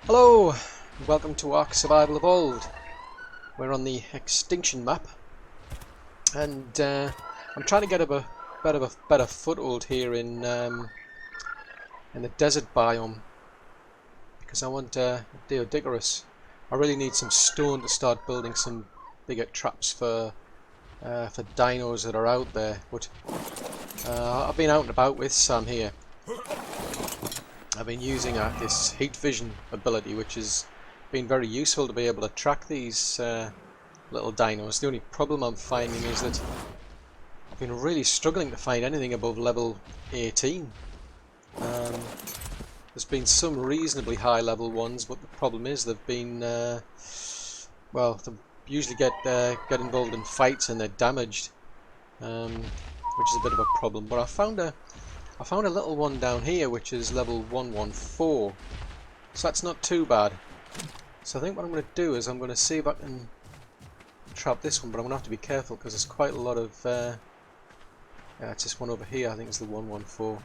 Hello, welcome to ARK Survival Evolved. We're on the Extinction map, and I'm trying to get a better foothold here in the desert biome because I want Deodicarus. I really need some stone to start building some bigger traps for dinos that are out there. But I've been out and about with Sam here. I've been using this heat vision ability, which has been very useful to be able to track these little dinos. The only problem I'm finding is that I've been really struggling to find anything above level 18. There's been some reasonably high level ones, but the problem is they've been well, they usually get involved in fights and they're damaged, which is a bit of a problem. But I found a little one down here which is level 114, so that's not too bad. So I think what I'm going to do is I'm going to see if I can trap this one, but I'm going to have to be careful because there's quite a lot of it's this one over here. I think it's the 114.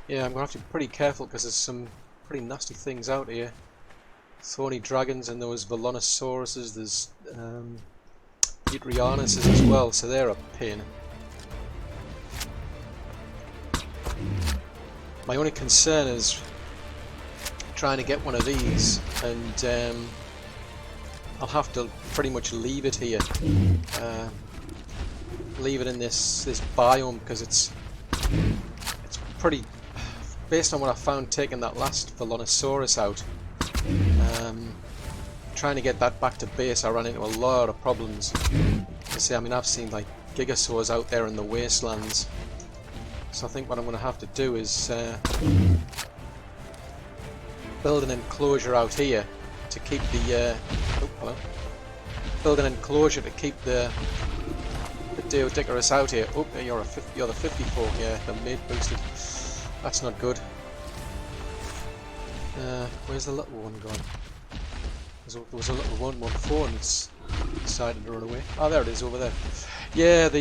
Yeah, I'm going to have to be pretty careful because there's some pretty nasty things out here. Thorny dragons, and those Velonosauruses, there's Eutrianuses as well, so they're a pain. My only concern is trying to get one of these, and I'll have to pretty much leave it here, leave it in this biome, because it's pretty, based on what I found taking that last Velonosaurus out, trying to get that back to base. I ran into a lot of problems. You see, I mean, I've seen like gigasaurs out there in the wastelands. So I think what I'm going to have to do is build an enclosure out here to keep the build an enclosure to keep the Deodicarus out here. Oh, you're the 54. Yeah, the mid boosted. That's not good. Where's the little one gone? There was a little 114 and it's decided to run away. Oh, there it is over there. Yeah, the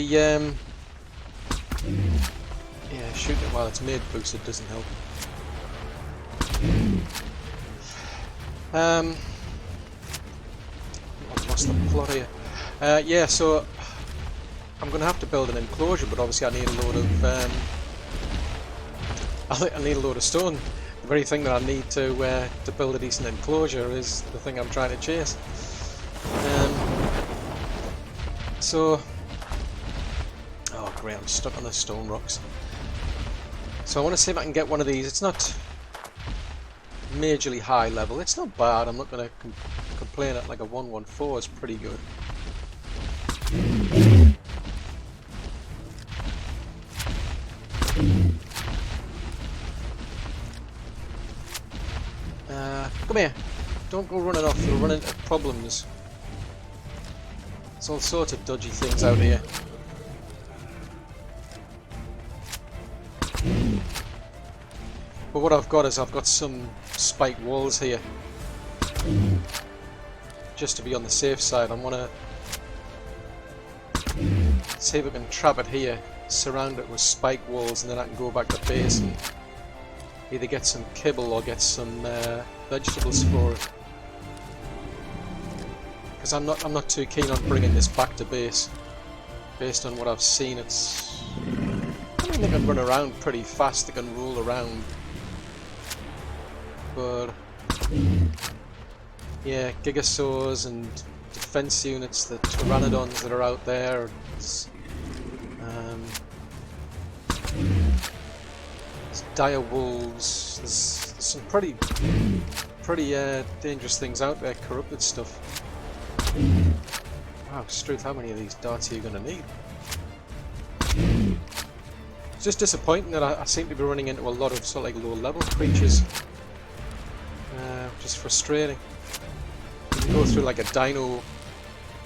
yeah, shooting it while it's mid boosted doesn't help. I've lost the plot here. Yeah, so I'm going to have to build an enclosure, but obviously I need a load of I need a load of stone. The very thing that I need to build a decent enclosure is the thing I'm trying to chase. So, oh great, I'm stuck on the stone rocks. So I want to see if I can get one of these. It's not majorly high level. It's not bad. I'm not going to complain at like a 114 is pretty good. Come here. Don't go running off. You'll run into problems. There's all sorts of dodgy things out here. But what I've got is I've got some spiked walls here, just to be on the safe side. I want to see if I can trap it here, surround it with spike walls, and then I can go back to base and either get some kibble or get some vegetables for it. Because I'm not too keen on bringing this back to base. Based on what I've seen, it's, I mean, they can run around pretty fast. They can roll around. But yeah, gigasaurs and defense units, the pteranodons that are out there, there's dire wolves, there's some pretty dangerous things out there, corrupted stuff. Wow, Struth, how many of these darts are you going to need? It's just disappointing that I seem to be running into a lot of sort of like low level creatures. Which is frustrating. You go through like a dino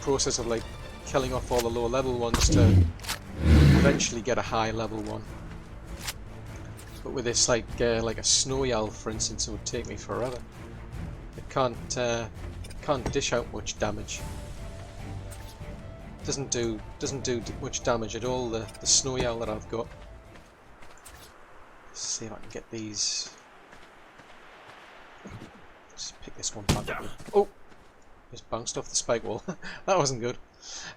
process of like killing off all the low level ones to eventually get a high level one. But with this like a snowy owl, for instance, it would take me forever. It can't dish out much damage. Doesn't do much damage at all. The snowy owl that I've got. Let's see if I can get these this one back up. Oh! Just bounced off the spike wall. That wasn't good.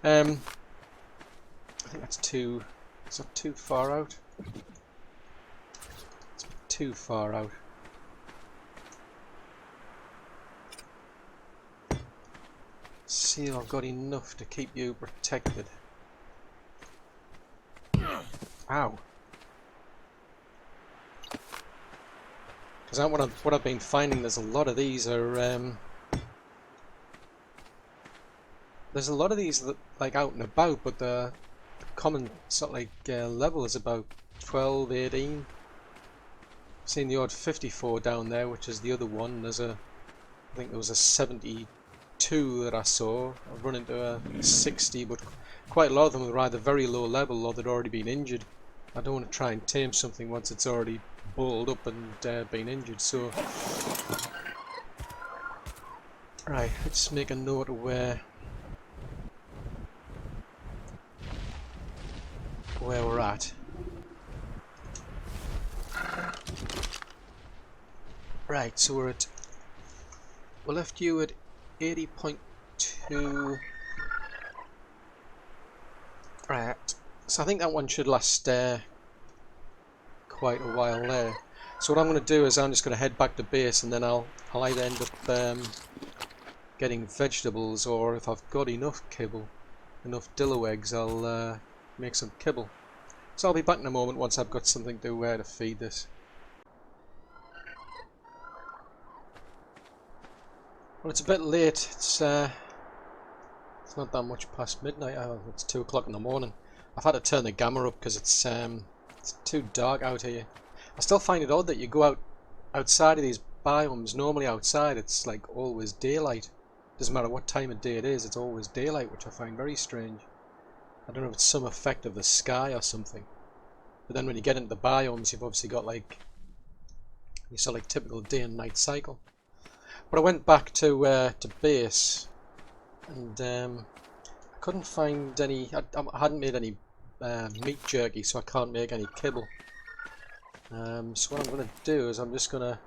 I think that's too... Is that too far out? It's too far out. See if I've got enough to keep you protected. Ow. Because what I've been finding, there's a lot of these are... there's a lot of these that, like, out and about, but the common sort of like level is about 12, 18. Seen the odd 54 down there, which is the other one. There's a, I think there was a 72 that I saw. I've run into a 60, but quite a lot of them are either very low level or they'd already been injured. I don't want to try and tame something once it's already balled up and been injured. So, right, let's make a note of where we're at. Right, so we left you at 80.2. Right, so I think that one should last quite a while there. So what I'm going to do is I'm just going to head back to base, and then I'll either end up getting vegetables, or if I've got enough kibble, enough dillo eggs, I'll make some kibble. So I'll be back in a moment once I've got something to feed this. Well, it's a bit late. It's not that much past midnight. Oh, it's 2 o'clock in the morning. I've had to turn the gamma up because it's too dark out here. I still find it odd that you go outside of these biomes. Normally outside it's like always daylight. Doesn't matter what time of day it is, it's always daylight, which I find very strange. I don't know if it's some effect of the sky or something. But then when you get into the biomes, you've obviously got like you saw like typical day and night cycle. But I went back to base, and I couldn't find any. I hadn't made any meat jerky, so I can't make any kibble. So what I'm going to do is I'm just gonna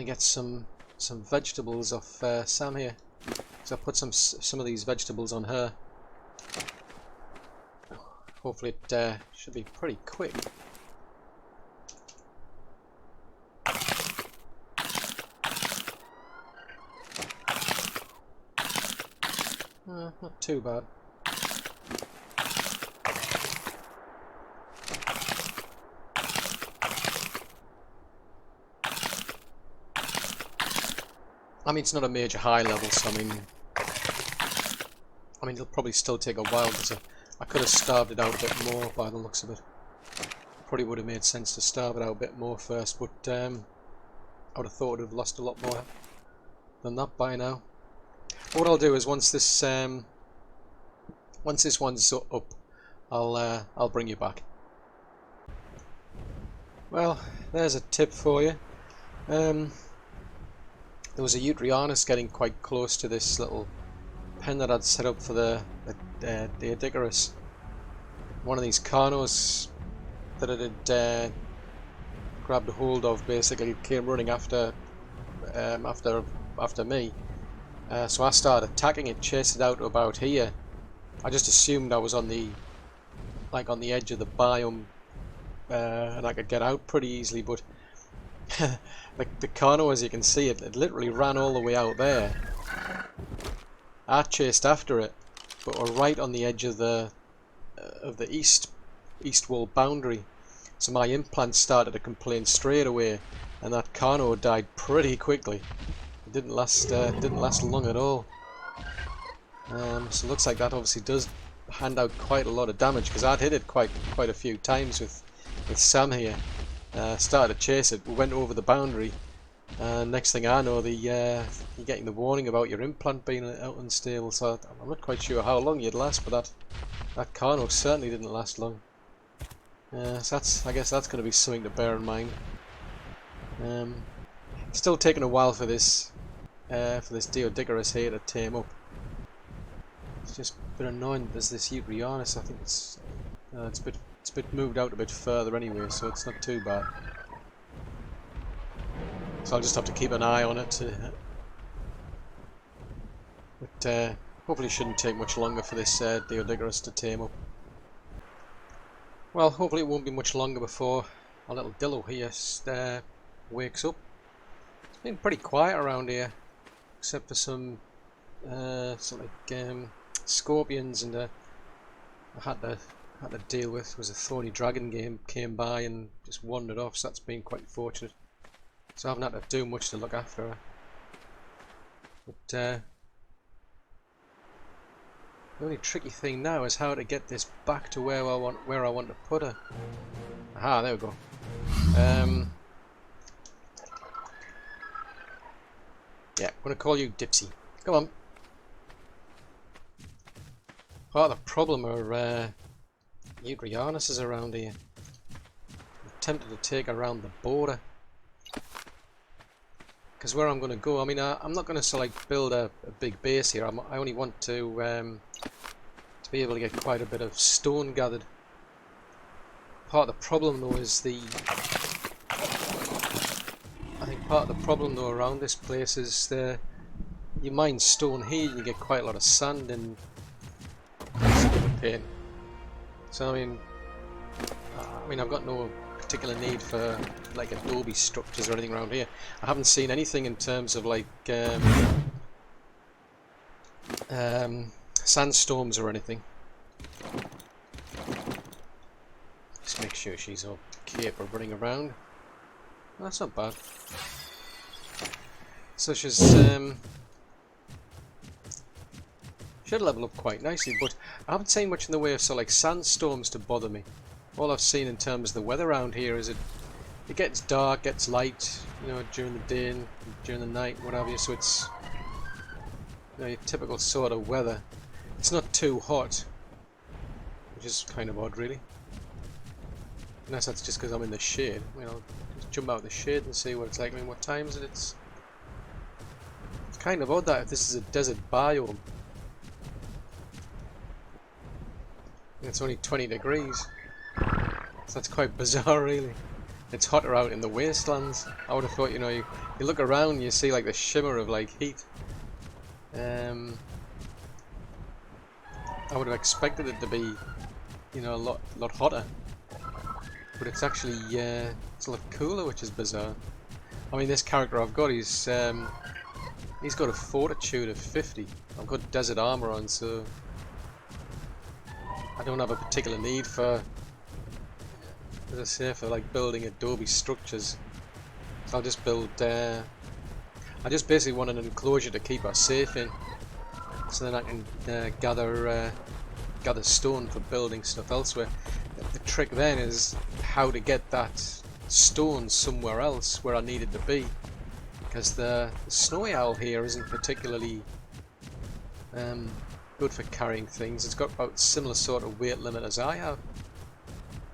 get some vegetables off Sam here. So I put some of these vegetables on her. Hopefully it should be pretty quick. Not too bad. I mean, it's not a major high level, so I mean it'll probably still take a while, because I could have starved it out a bit more by the looks of it. Probably would have made sense to starve it out a bit more first, but I would have thought it would have lost a lot more than that by now. But what I'll do is once this one's up, I'll bring you back. Well, there's a tip for you. There was a Eutrianus getting quite close to this little pen that I'd set up for the Icarus. One of these Carnos that I had grabbed a hold of basically came running after me. So I started attacking it, chased it out to about here. I just assumed I was on the edge of the biome and I could get out pretty easily, but the Carno, as you can see, it literally ran all the way out there. I chased after it, but we're right on the edge of the east wall boundary. So my implants started to complain straight away, and that Carno died pretty quickly. It didn't last long at all. So it looks like that obviously does hand out quite a lot of damage, because I'd hit it quite a few times with Sam here. Started to chase it. We went over the boundary, and next thing I know, you're getting the warning about your implant being out unstable. So I'm not quite sure how long you'd last, but that Carno certainly didn't last long. So I guess that's going to be something to bear in mind. Still taking a while for this Deodicarus here to tame up. It's just a bit annoying. There's this Eutrianus. I think it's a bit moved out a bit further anyway, so it's not too bad. So I'll just have to keep an eye on it. But hopefully it shouldn't take much longer for this Deodigorus to tame up. Well, hopefully it won't be much longer before our little Dillo here wakes up. It's been pretty quiet around here, except for some scorpions, and I had to deal with was a thorny dragon game came by and just wandered off, so that's been quite fortunate. So I haven't had to do much to look after her. But the only tricky thing now is how to get this back to where I want to put her. Aha, there we go. Yeah, I'm gonna call you Dipsy. Come on. Part of the problem are Eudrianus around here. I'm tempted to take her around the border. Because where I'm going to go, I mean, I'm not going to build a big base here. I only want to be able to get quite a bit of stone gathered. Part of the problem though is I think part of the problem though around this place is you mine stone here and you get quite a lot of sand, and it's a bit of a pain. So I mean I've got no particular need for like adobe structures or anything around here. I haven't seen anything in terms of like sandstorms or anything. Just make sure she's okay for running around. Well, that's not bad. So she's should level up quite nicely, but I haven't seen much in the way of sandstorms to bother me. All I've seen in terms of the weather around here is it gets dark, gets light, you know, during the day and during the night, what have you. So it's, you know, your typical sort of weather. It's not too hot, which is kind of odd, really. Unless that's just because I'm in the shade. You know, just jump out the shade and see what it's like. I mean, what time is it? It's kind of odd that if this is a desert biome, it's only 20 degrees. So that's quite bizarre, really. It's hotter out in the wastelands. I would have thought, you know, you look around, you see like the shimmer of like heat. I would have expected it to be, you know, a lot hotter. But it's actually it's a lot cooler, which is bizarre. I mean, this character I've got, he's got a fortitude of 50. I've got desert armor on, so I don't have a particular need for, as I say, for like building adobe structures. So I'll just build. I just basically want an enclosure to keep her safe in, so then I can gather stone for building stuff elsewhere. The trick then is how to get that stone somewhere else where I need it to be, because the snowy owl here isn't particularly good for carrying things. It's got about similar sort of weight limit as I have,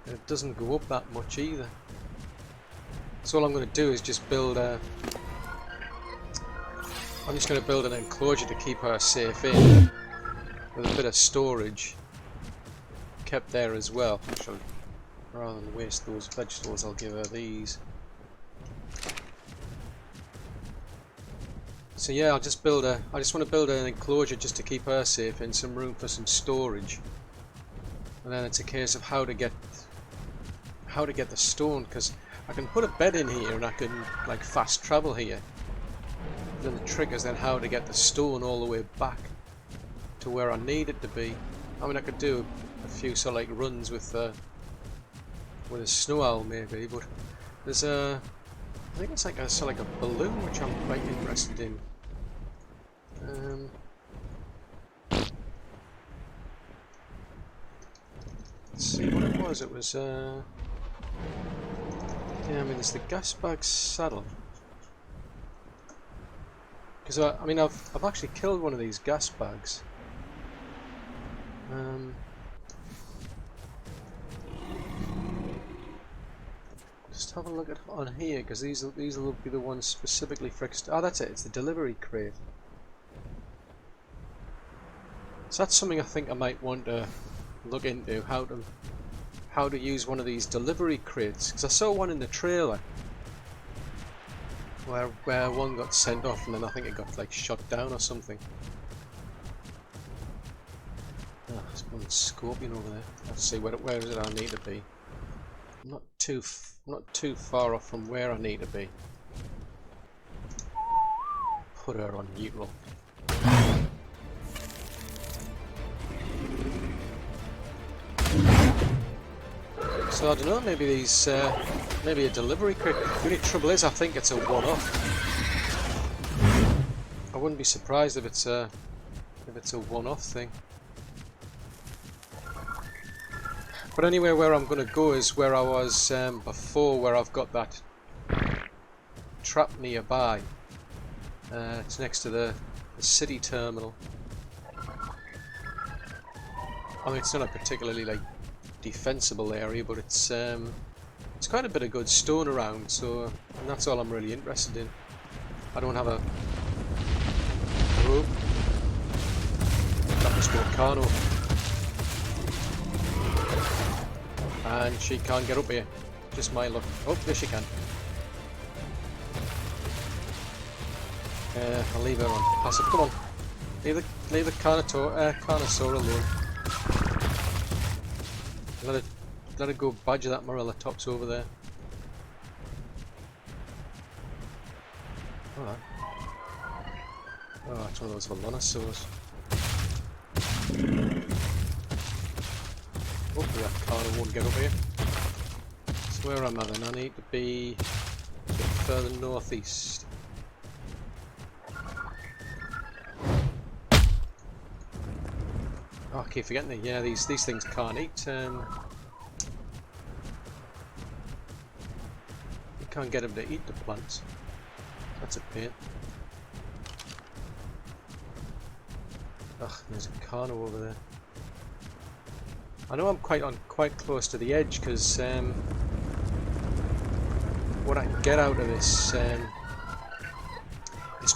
and it doesn't go up that much either. So all I'm going to do is just build I'm just going to build an enclosure to keep her safe in, with a bit of storage kept there as well. Actually, rather than waste those vegetables, I'll give her these. So yeah, I just want to build an enclosure just to keep her safe in, some room for some storage, and then it's a case of how to get the stone, because I can put a bed in here and I can like fast travel here. Then the trick is then how to get the stone all the way back to where I need it to be. I mean, I could do a few sort of like runs with a snow owl maybe, but there's I think it's like a sort of like a balloon which I'm quite interested in. Let's see what it was. It was yeah, I mean, it's the gas bag saddle. Because I mean, I've actually killed one of these gas bags. Just have a look at on here, because these will be the ones specifically for. Oh, that's it. It's the delivery crate. So that's something I think I might want to look into, how to use one of these delivery crates, because I saw one in the trailer where one got sent off and then I think it got like shot down or something. Oh, there's one scorpion over there. Let's see where is it I need to be. I'm not too far off from where I need to be. Put her on neutral. So I don't know, maybe these, maybe a delivery quick. The only trouble is I think it's a one-off. I wouldn't be surprised if it's a one-off thing. But anyway, where I'm going to go is where I was before, where I've got that trap nearby. It's next to the city terminal. I mean, it's not a particularly like defensible area, but it's quite a bit of good stone around, so and that's all I'm really interested in. I don't have a rope. That must be a Carno. And she can't get up here. Just my luck. Oh, there she can. I'll leave her on passive. Come on. Leave the Carnosaur alone. Let it go badger that Morella tops over there. Alright. Oh, it's one of those Volanosaurs. Hopefully that car won't get up here. So where am I then? I need to be a bit further northeast. Oh, I keep forgetting it. Yeah, these things can't eat. You can't get them to eat the plants. That's a pain. Ugh, there's a Carno over there. I know I'm quite close to the edge because what I can get out of this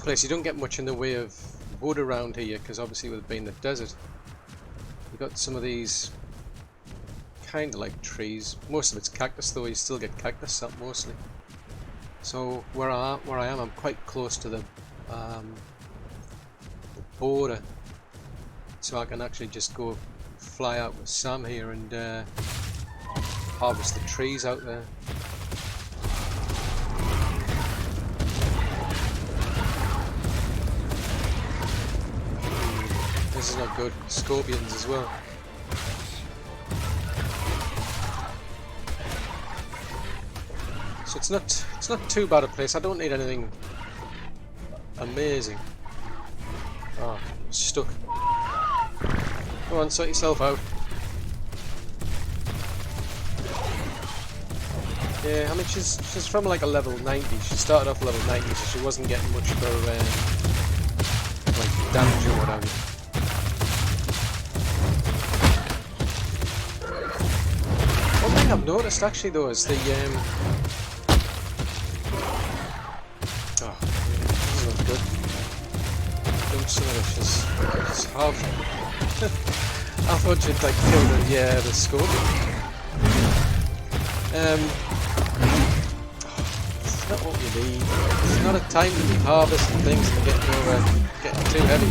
place, you don't get much in the way of wood around here because obviously with it being the desert, you've got some of these kind of like trees. Most of it's cactus though. You still get cactus up mostly. So where I am, I'm quite close to the border, so I can actually just go fly out with Sam here and harvest the trees out there. This is not good. Scorpions as well. So it's not too bad a place. I don't need anything amazing. Oh, I'm stuck. Come on, sort yourself out. Yeah, I mean she's from like a level 90. She started off level 90, so she wasn't getting much for like damage or whatever. One thing I've noticed actually though is the oh, this is not good. Don't some of this is hard. I thought you'd like kill the scorpion. It's not what you need. It's not a time to be harvesting things and getting too heavy.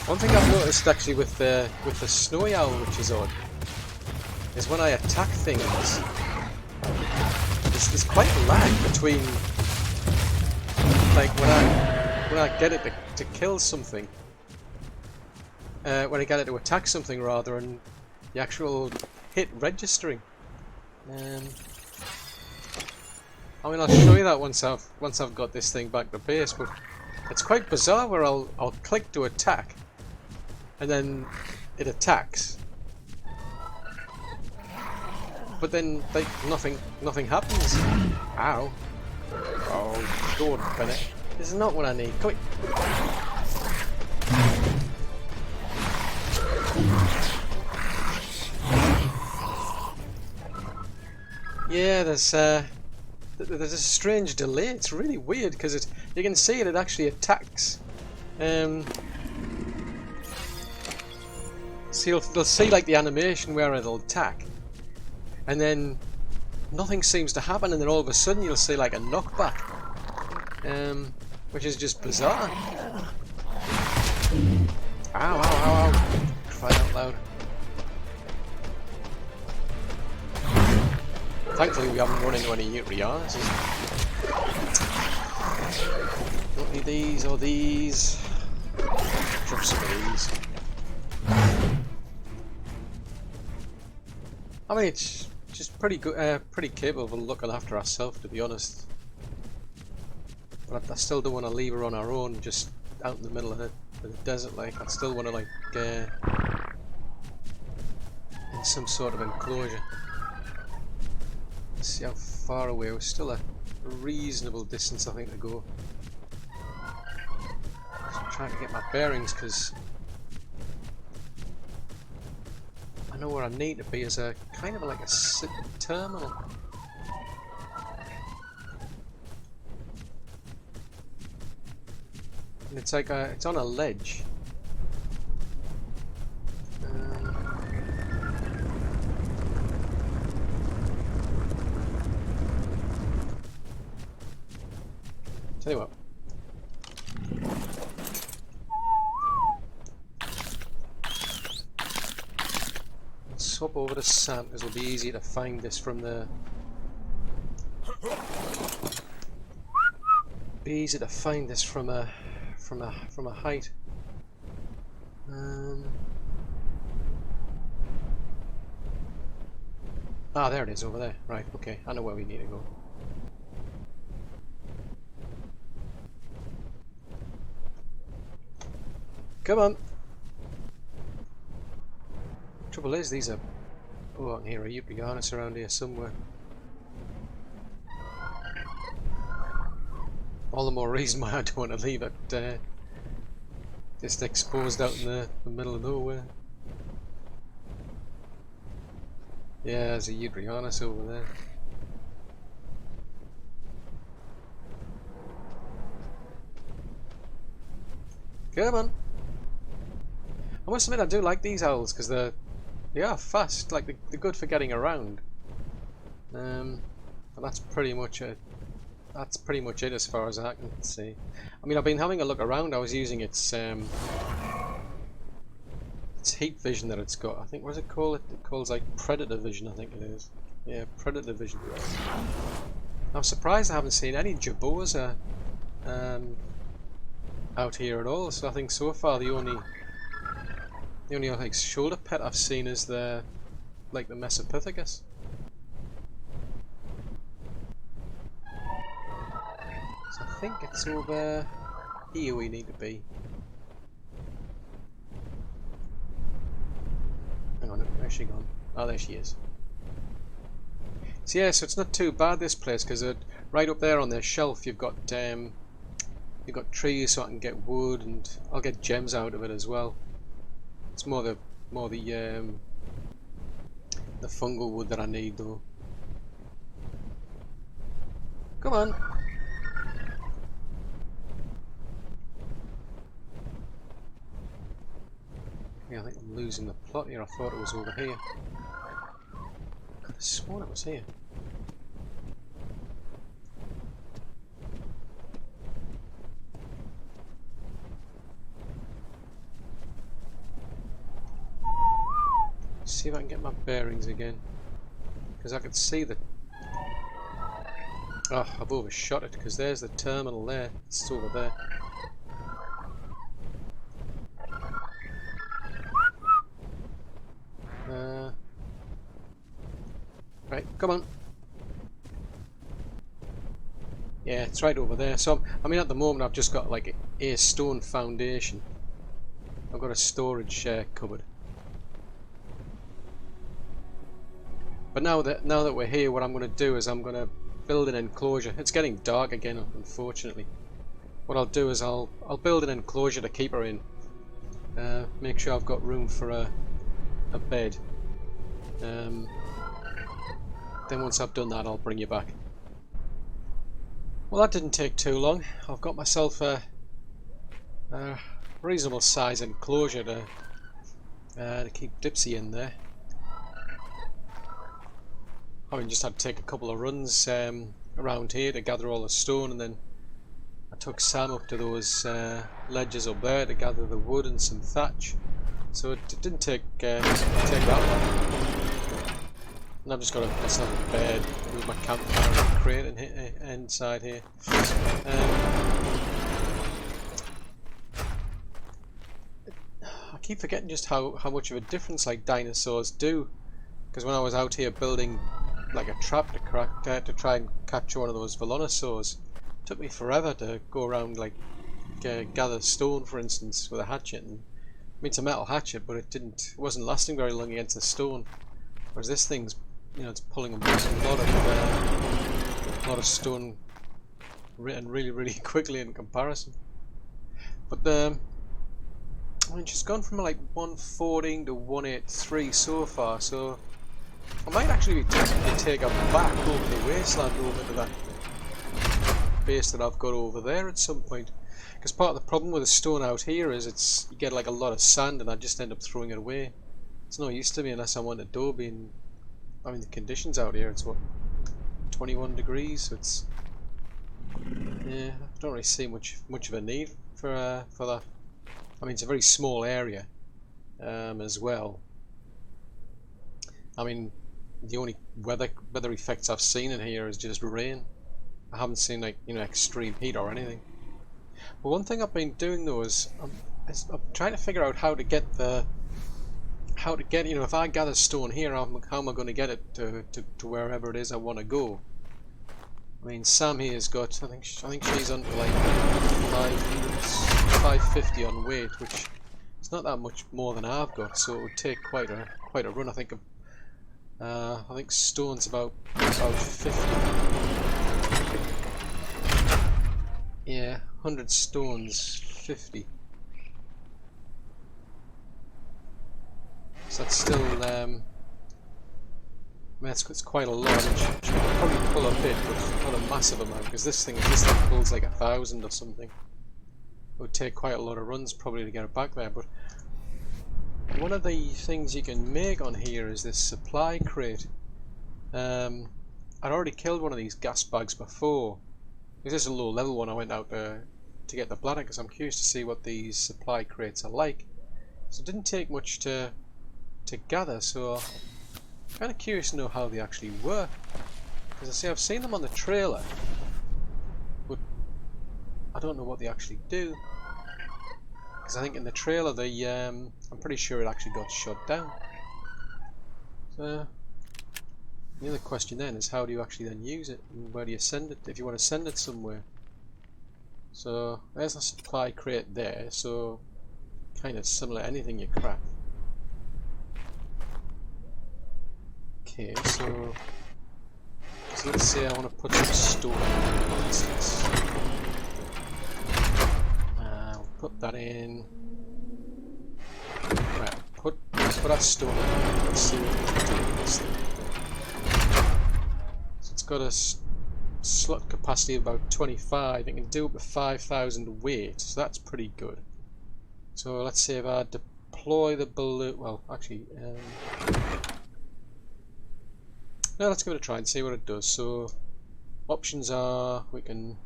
One thing I've noticed actually with the snowy owl, which is odd, is when I attack things, there's quite a lag between like when I get it to kill something. When I get it to attack something rather, and the actual hit registering. I mean, I'll show you that once I've got this thing back to base, but it's quite bizarre where I'll click to attack, and then it attacks, but then like nothing happens. Ow! Oh, God, Bennett, this is not what I need. Come here. Yeah, there's a strange delay. It's really weird because you can see it actually attacks. So you'll see like the animation where it'll attack, and then nothing seems to happen, and then all of a sudden you'll see like a knockback, which is just bizarre. Ow, ow, ow, ow. Crying out loud. Thankfully we haven't run into any Utrianas. Don't need these or these. Drop some of these. I mean, it's just pretty good, pretty capable of looking after ourselves, to be honest. But I still don't want to leave her on our own, just out in the middle of the desert. Like, I still want to like in some sort of enclosure. Let's see how far away. We're still a reasonable distance, I think, to go. Just trying to get my bearings, because I know where I need to be as a kind of like a terminal. And it's like it's on a ledge. Tell you what. Let's swap over to sand, because it'll be easier to find this from the. Be easier to find this from a height. Ah, there it is over there. Right. Okay. I know where we need to go. Come on. Trouble is, these are. Oh, I can hear a Utrianus around here somewhere. All the more reason why I don't want to leave it just exposed out in the middle of nowhere. Yeah, there's a Utrianus over there. Come on. I must admit, I do like these owls because they are fast. Like they're good for getting around. And that's pretty much it. That's pretty much it as far as I can see. I mean, I've been having a look around. I was using its heat vision that it's got. I think, what does it call it? It calls like predator vision, I think it is. Yeah, predator vision. I'm surprised I haven't seen any Jabosa out here at all. So I think so far the only like shoulder pet I've seen is the Mesopithecus. So I think it's over here we need to be. Hang on, where's she gone? Oh, there she is. So yeah, so it's not too bad this place, because right up there on the shelf you've got trees, so I can get wood and I'll get gems out of it as well. It's more the fungal wood that I need though. Come on. Yeah, I think I'm losing the plot here. I thought it was over here. I could have sworn it was here. See if I can get my bearings again, because I could see the. Oh, I've overshot it, because there's the terminal there. It's over there. Right, come on. Yeah, it's right over there. So, I mean, at the moment I've just got like a stone foundation. I've got a storage cupboard. But now that we're here, what I'm going to do is I'm going to build an enclosure. It's getting dark again, unfortunately. What I'll do is I'll build an enclosure to keep her in. Make sure I've got room for a bed. Then once I've done that, I'll bring you back. Well, that didn't take too long. I've got myself a reasonable size enclosure to keep Dipsy in there. I mean, just had to take a couple of runs around here to gather all the stone, and then I took Sam up to those ledges up there to gather the wood and some thatch. So it didn't take that long. And I've just got myself a bed with my campfire and crate inside here. I keep forgetting just how much of a difference like dinosaurs do. Because when I was out here building like a trap to try and capture one of those Velonosaurs, it took me forever to go around like gather stone, for instance, with a hatchet. And, I mean, it's a metal hatchet, but it wasn't lasting very long against the stone. Whereas this thing's, you know, it's pulling a lot of stone and really quickly in comparison. But I mean, she's gone from like 114 to 183 so far, so I might actually be tempted to take her back over the wasteland over to that base that I've got over there at some point. Because part of the problem with the stone out here is you get like a lot of sand and I just end up throwing it away. It's no use to me unless I want adobe, and I mean the conditions out here, it's what, 21 degrees, so it's, yeah, I don't really see much of a need for that. I mean, it's a very small area as well. I mean, the only weather effects I've seen in here is just rain. I haven't seen like, you know, extreme heat or anything. But one thing I've been doing though is I'm trying to figure out how to get, you know, if I gather stone here, how am I going to get it to wherever it is I want to go? I mean, Sam here has got, I think she's under like 550 on weight, which is not that much more than I've got, so it would take quite a run. I think stone's about 50. Yeah, 100 stones, 50. So that's still, I mean, it's quite a lot. She could probably pull a bit, but not a massive amount, because this thing pulls like 1,000 or something. It would take quite a lot of runs probably to get it back there. But one of the things you can make on here is this supply crate. I'd already killed one of these gas bags before. This is a low level one. I went out to get the bladder because I'm curious to see what these supply crates are like. So it didn't take much to gather, so I'm kind of curious to know how they actually work. Because I see I've seen them on the trailer, but I don't know what they actually do. Because I think in the trailer I'm pretty sure it actually got shut down. So the other question then is, how do you actually then use it, and where do you send it if you want to send it somewhere? So there's a supply crate there, so kind of similar to anything you craft. Okay, so let's say I want to put some stone in, for instance. I'll put that in. Right, put that stone in. Let's see what we can do with this thing. It's got a slot capacity of about 25. It can do up to 5,000 weight, so that's pretty good. So let's say if I deploy the balloon, well, actually, no, let's give it a try and see what it does. So options are, we can,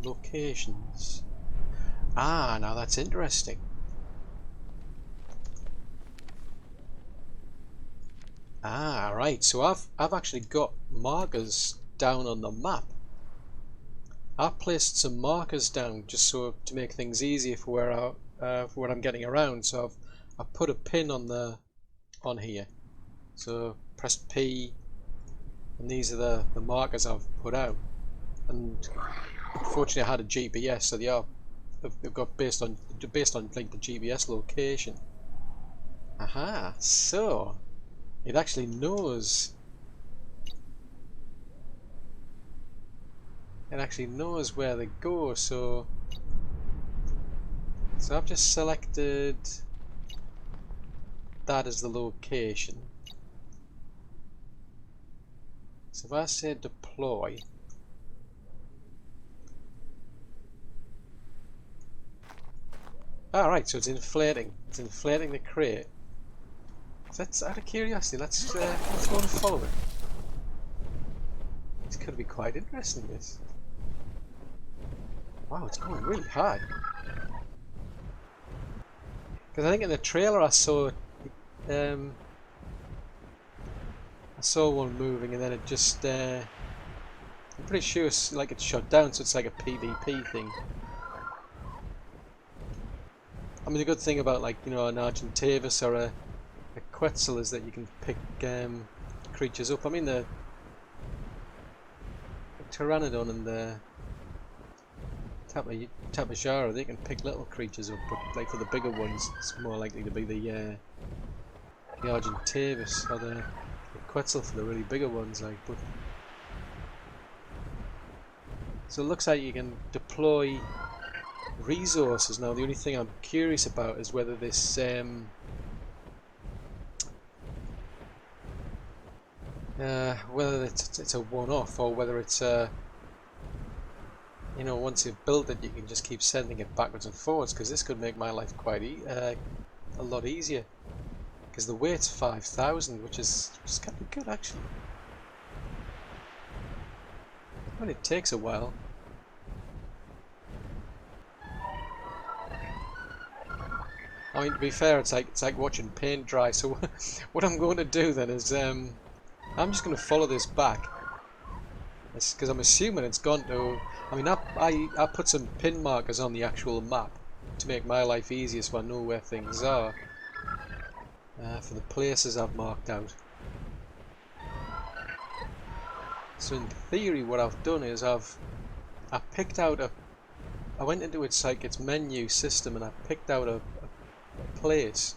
locations. Now that's interesting. Right, so I've actually got markers down on the map. I've placed some markers down just so to make things easier for what I'm getting around. So I've put a pin on here. So press P, and these are the markers I've put out. And unfortunately, I had a GPS, so they've got based on like the GPS location. So it actually knows. It actually knows where they go. So I've just selected that as the location. So if I say deploy, alright, so it's inflating. It's inflating the crate Let's, out of curiosity, let's go and follow it. This could be quite interesting, this. Wow, it's going really high. Because I think in the trailer I saw one moving and then it just I'm pretty sure it's like it's shut down, so it's like a PvP thing. I mean, the good thing about, like, you know, an Argentavis or a Quetzal is that you can pick creatures up. I mean, the Pteranodon and the Tapajara, they can pick little creatures up, but like for the bigger ones, it's more likely to be the Argentavis or the Quetzal for the really bigger ones, like. But so it looks like you can deploy resources now. The only thing I'm curious about is whether this whether it's a one-off or whether it's a, you know, once you've built it you can just keep sending it backwards and forwards, because this could make my life quite a lot easier, because the weight's 5,000, which is kind of good actually. I mean, it takes a while. I mean, to be fair, it's like watching paint dry. So what I'm going to do then is I'm just going to follow this back, because I'm assuming it's gone to. I mean, I put some pin markers on the actual map to make my life easier, so I know where things are for the places I've marked out. So in theory, what I've done is I picked out I went into its menu system and I picked out a place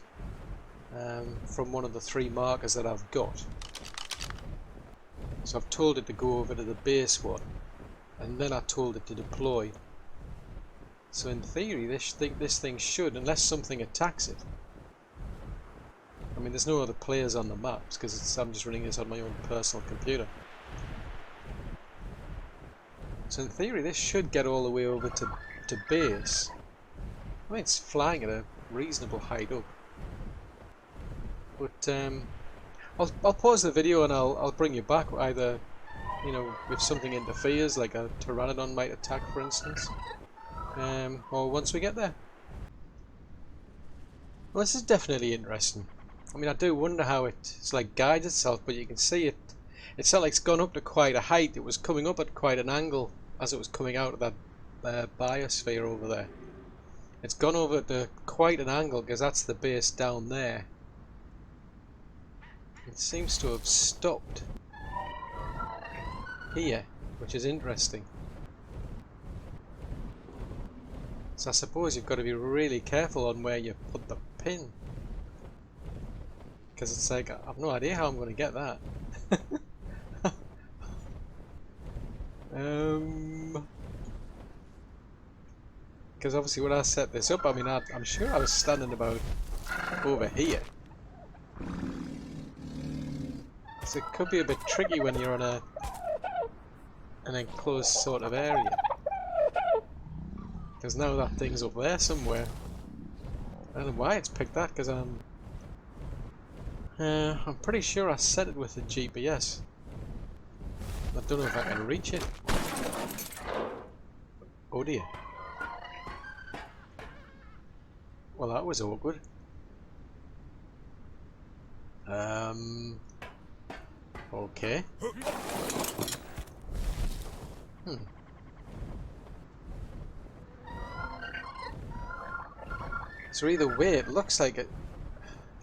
from one of the 3 markers that I've got. So I've told it to go over to the base one, and then I told it to deploy. So in theory, this thing should, unless something attacks it. I mean, there's no other players on the maps because I'm just running this on my own personal computer. So in theory, this should get all the way over to base. I mean, it's flying at a reasonable height up. But I'll pause the video and I'll bring you back, either, you know, if something interferes, like a Pteranodon might attack, for instance, or once we get there. Well, this is definitely interesting. I mean, I do wonder how it's like guides itself, but you can see it's not like it's gone up to quite a height. It was coming up at quite an angle as it was coming out of that biosphere over there. It's gone over to quite an angle because that's the base down there. It seems to have stopped here, which is interesting. So I suppose you've got to be really careful on where you put the pin, because it's like, I've no idea how I'm going to get that. Because obviously when I set this up, I mean, I'm sure I was standing about over here. So it could be a bit tricky when you're on an enclosed sort of area. Because now that thing's up there somewhere. I don't know why it's picked that, because I'm pretty sure I set it with the GPS. I don't know if I can reach it. Oh dear. Well, that was awkward. Okay. So either way, it looks like it.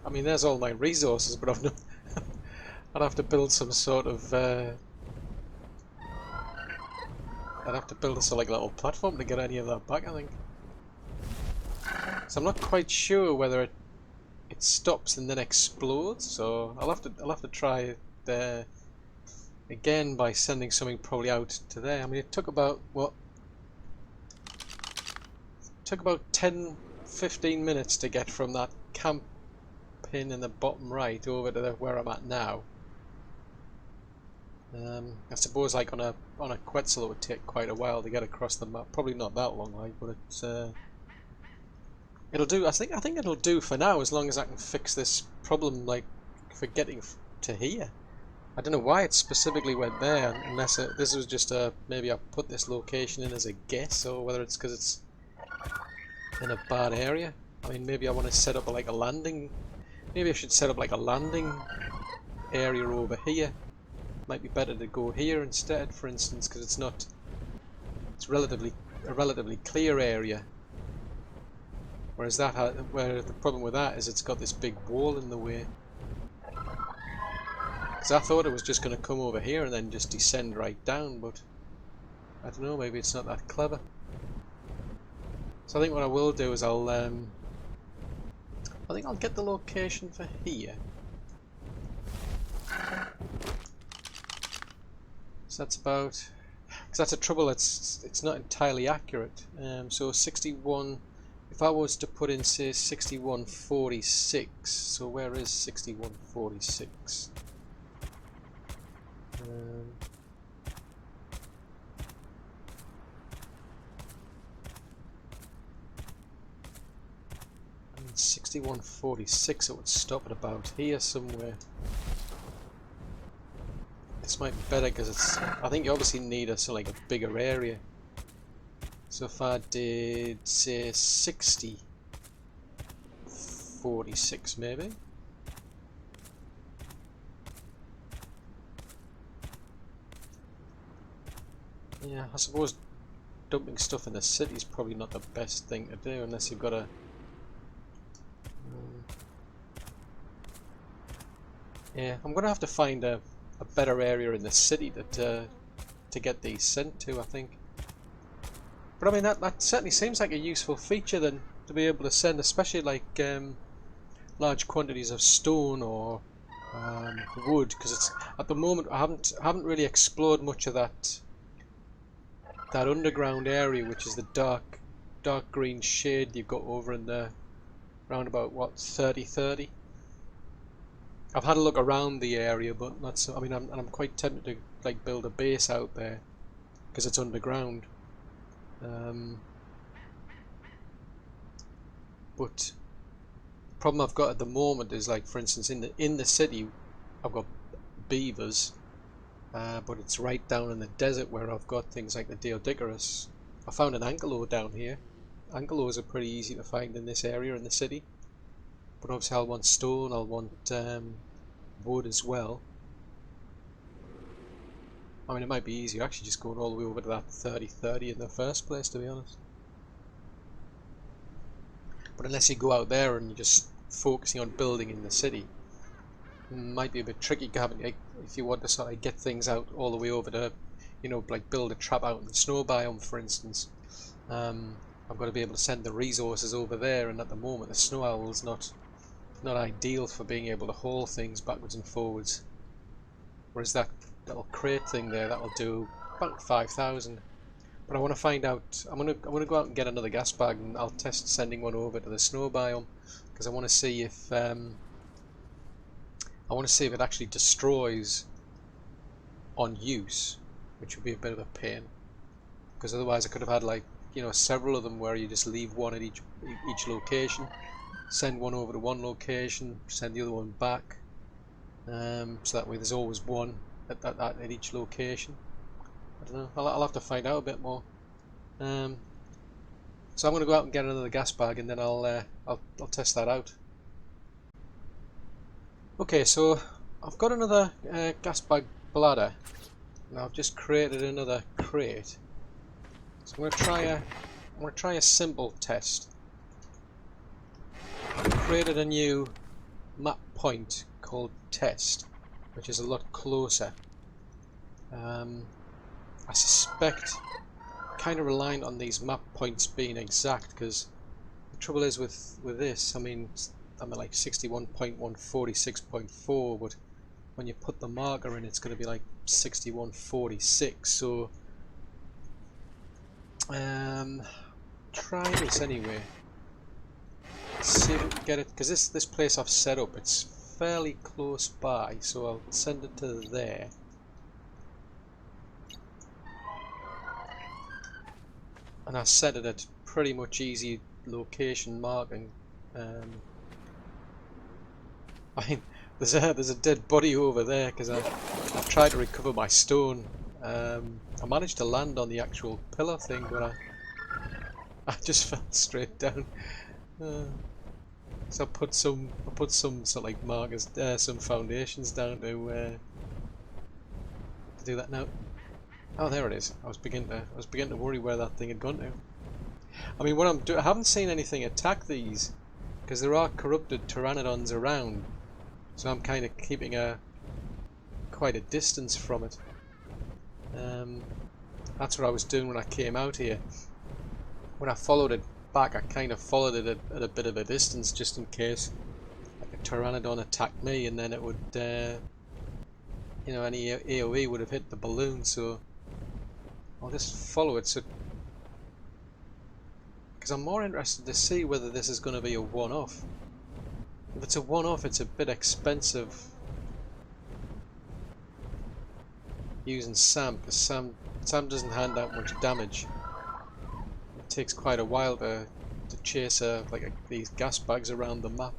I mean, there's all my resources, but I've no. I'd have to build some sort of. I'd have to build a sort of like little platform to get any of that back, I think. So I'm not quite sure whether it stops and then explodes. So I'll have to try it again by sending something probably out to there. I mean, it took about what? It took about 10-15 minutes to get from that camp pin in the bottom right over to where I'm at now. I suppose like on a Quetzal it would take quite a while to get across the map. Probably not that long, like, but it's it'll do. I think it'll do for now, as long as I can fix this problem like for getting to here. I don't know why it specifically went there, unless this was just a, maybe I put this location in as a guess, or whether it's because it's in a bad area. I mean, maybe I want to set up like a landing. Maybe I should set up like a landing area over here. Might be better to go here instead, for instance, because it's not. It's a relatively clear area. Whereas where the problem with that is it's got this big wall in the way. Because I thought it was just going to come over here and then just descend right down, but I don't know, maybe it's not that clever. So I think what I will do is I think I'll get the location for here. So that's about, because that's a trouble, it's not entirely accurate. So 61, if I was to put in say 6146, so where is 6146? Um, 6146, it would stop at about here somewhere. This might be better because it's, I think you obviously need a sort of like a bigger area. So if I did say 6046 maybe. Yeah, I suppose dumping stuff in the city is probably not the best thing to do unless you've got a yeah, I'm gonna have to find a better area in the city to get these sent to, I think. But I mean that certainly seems like a useful feature then, to be able to send, especially like large quantities of stone or wood, because it's at the moment I haven't really explored much of that underground area, which is the dark green shade you've got over in the round about what 3030. I've had a look around the area, but not so. I mean, I'm quite tempted to like build a base out there because it's underground. But the problem I've got at the moment is, like, for instance, in the city, I've got beavers, but it's right down in the desert where I've got things like the Deodicurus. I found an ankylo down here. Ankylos are pretty easy to find in this area in the city. But obviously I'll want stone, I'll want wood as well. I mean, it might be easier actually just going all the way over to that 3030 in the first place, to be honest. But unless you go out there and you're just focusing on building in the city, it might be a bit tricky having, like, if you want to sort of get things out all the way over to, you know, like build a trap out in the snow biome, for instance. I've got to be able to send the resources over there, and at the moment the snow owl's not ideal for being able to haul things backwards and forwards. Whereas that little crate thing there, that'll do about 5,000. But I want to find out. I'm gonna go out and get another gas bag, and I'll test sending one over to the snow biome, because I want to see if it actually destroys on use, which would be a bit of a pain. Because otherwise, I could have had, like, you know, several of them where you just leave one at each location, send one over to one location, send the other one back, so that way there's always one at each location. I don't know. I'll have to find out a bit more. So I'm going to go out and get another gas bag, and then I'll test that out. Okay, so I've got another gas bag bladder. Now I've just created another crate. So I'm going to try a simple test. I've created a new map point called test, which is a lot closer. I suspect kind of reliant on these map points being exact, because the trouble is with this, I mean, I'm at like 61.146.4, but when you put the marker in, it's going to be like 6146. So try this anyway. See if we can get it, because this place I've set up, it's fairly close by, so I'll send it to there. And I set it at pretty much easy location marking. I mean, There's a dead body over there because I've tried to recover my stone. I managed to land on the actual pillar thing, but I just fell straight down. So I put some sort of like markers, some foundations down to do that now. Oh, there it is. I was beginning to worry where that thing had gone to. I mean, what I haven't seen anything attack these because there are corrupted pteranodons around, so I'm kind of keeping quite a distance from it. That's what I was doing when I came out here. When I followed it back, I kind of followed it at a bit of a distance just in case like a pteranodon attacked me, and then it would, you know, any AoE would have hit the balloon. So I'll just follow it. So, because I'm more interested to see whether this is going to be a one-off. If it's a one-off, it's a bit expensive using Sam, because Sam doesn't hand out much damage. It takes quite a while to chase these gas bags around the map.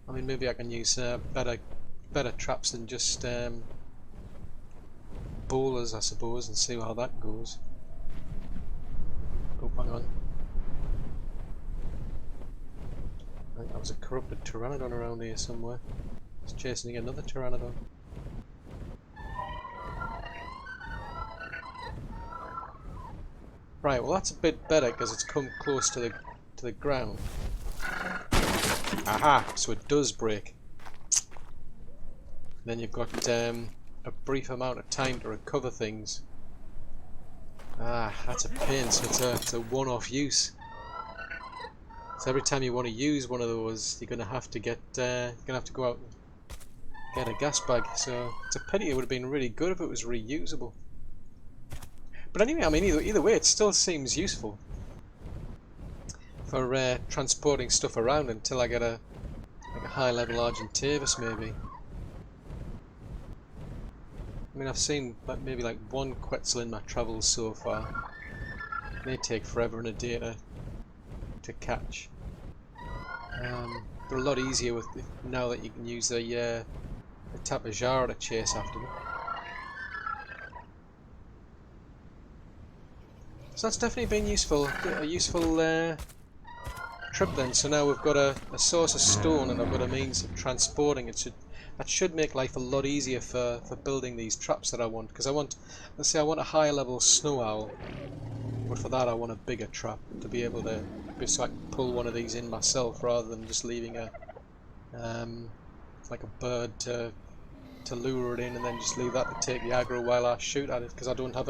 I mean, maybe I can use better traps than just bowlers, I suppose, and see how that goes. Oh, hang on. I think that was a corrupted pteranodon around here somewhere. It's chasing another pteranodon. Right, well that's a bit better because it's come close to the ground. Aha! So it does break. Then you've got a brief amount of time to recover things. Ah, that's a pain. So it's a one-off use. So every time you want to use one of those, you're gonna have to go out and get a gas bag. So it's a pity. It would have been really good if it was reusable. But anyway, I mean, either way, it still seems useful for transporting stuff around until I get a high-level Argentavis, maybe. I mean, I've seen maybe like one Quetzal in my travels so far. It may take forever and a day to catch. They're a lot easier now that you can use the Tapejara to chase after them. So that's definitely been a useful trip then. So now we've got a source of stone and I've got a means of transporting it. That should make life a lot easier for building these traps that I want. Because let's say I want a higher level snow owl, but for that I want a bigger trap to be able to, so I can pull one of these in myself rather than just leaving like a bird to lure it in and then just leave that to take the aggro while I shoot at it. Because I don't have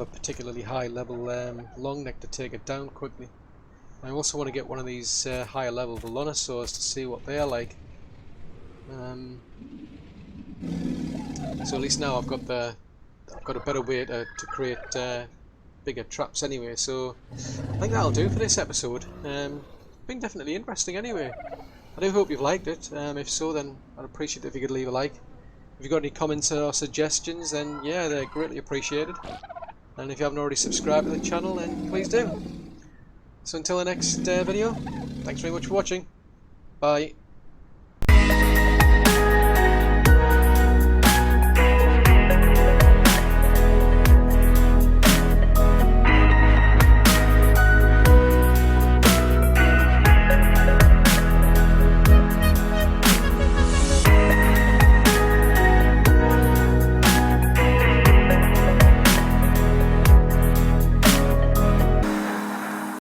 a particularly high level long neck to take it down quickly. I also want to get one of these higher level Velonosaurs to see what they're like. So at least now I've got a better way to create bigger traps anyway. So I think that'll do for this episode. Been definitely interesting anyway. I do hope you've liked it. If so, then I'd appreciate it if you could leave a like. If you've got any comments or suggestions, then yeah, they're greatly appreciated. And if you haven't already subscribed to the channel, then please do. So until the next video, thanks very much for watching. Bye.